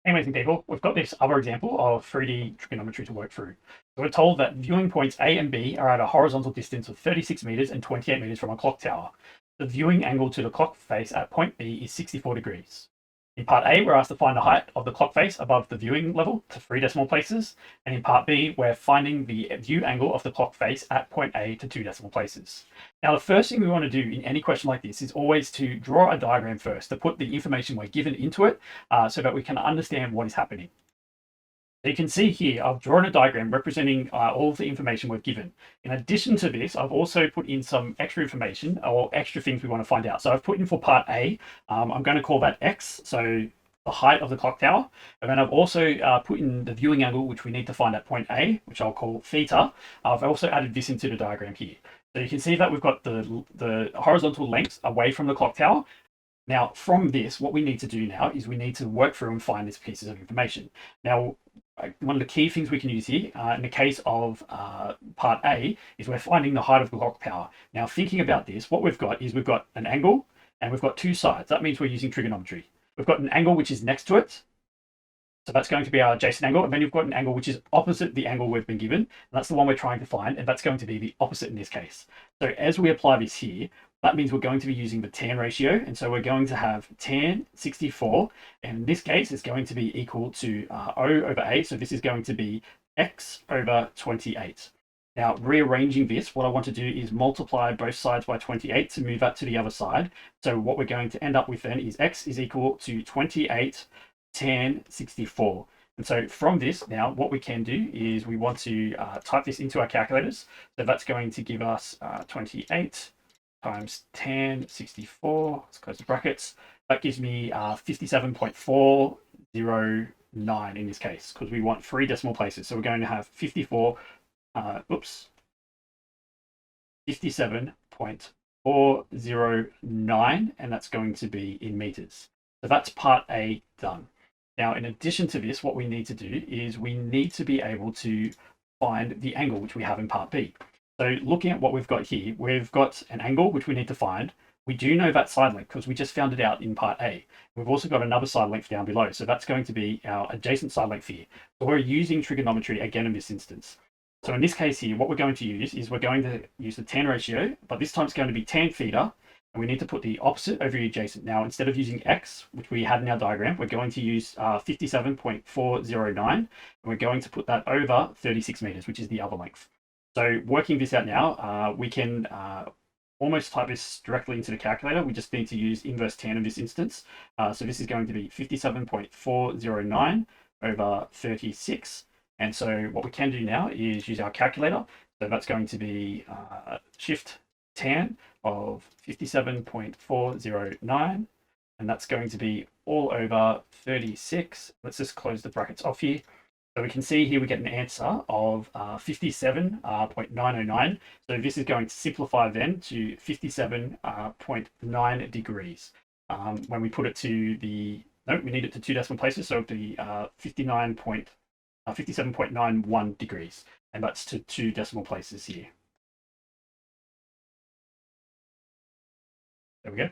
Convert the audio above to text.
Hey, amazing people, we've got this other example of 3D trigonometry to work through. So we're told that viewing points A and B are at a horizontal distance of 36 meters and 28 meters from a clock tower. The viewing angle to the clock face at point B is 64 degrees. In part A, we're asked to find the height of the clock face above the viewing level to 3 decimal places. And in part B, we're finding the view angle of the clock face at point A to 2 decimal places. Now, the first thing we want to do in any question like this is always to draw a diagram first, to put the information we're given into it so that we can understand what is happening. So you can see here, I've drawn a diagram representing all of the information we've given. In addition to this, I've also put in some extra information or extra things we want to find out. So I've put in for part A, I'm going to call that X, so the height of the clock tower. And then I've also put in the viewing angle, which we need to find at point A, which I'll call theta. I've also added this into the diagram here. So you can see that we've got the horizontal length away from the clock tower. Now, from this, what we need to do now is we need to work through and find these pieces of information. Now, one of the key things we can use here, in the case of part A, is we're finding the height of the clock tower. Now, thinking about this, what we've got is we've got an angle and we've got two sides. That means we're using trigonometry. We've got an angle which is next to it. So that's going to be our adjacent angle. And then you've got an angle which is opposite the angle we've been given. And that's the one we're trying to find. And that's going to be the opposite in this case. So as we apply this here, that means we're going to be using the tan ratio. And so we're going to have tan 64. And in this case, it's going to be equal to O over A. So this is going to be X over 28. Now, rearranging this, what I want to do is multiply both sides by 28 to move that to the other side. So what we're going to end up with then is X is equal to 28 tan 64. And so from this, now what we can do is we want to type this into our calculators. So that's going to give us 28 times tan 64. Let's close the brackets. That gives me 57.409 in this case, because we want 3 decimal places. So we're going to have 57.409, and that's going to be in meters. So that's part A done. Now, in addition to this, what we need to do is we need to be able to find the angle which we have in part B. So looking at what we've got here, we've got an angle which we need to find. We do know that side length because we just found it out in part A. We've also got another side length down below. So that's going to be our adjacent side length here. So we're using trigonometry again in this instance. So in this case here, what we're going to use is we're going to use the tan ratio, but this time it's going to be tan theta. And we need to put the opposite over the adjacent. Now, instead of using X, which we had in our diagram, we're going to use 57.409. And we're going to put that over 36 meters, which is the other length. So working this out now, we can almost type this directly into the calculator. We just need to use inverse tan in this instance. So this is going to be 57.409 over 36. And so what we can do now is use our calculator. So that's going to be shift tan of 57.409, and that's going to be all over 36. Let's just close the brackets off here. So we can see here we get an answer of 57.909. So this is going to simplify then to 57.9 degrees. When we put it to the, no, we need it to 2 decimal places, so it'll be 57.91 degrees, and that's to 2 decimal places here. There we go.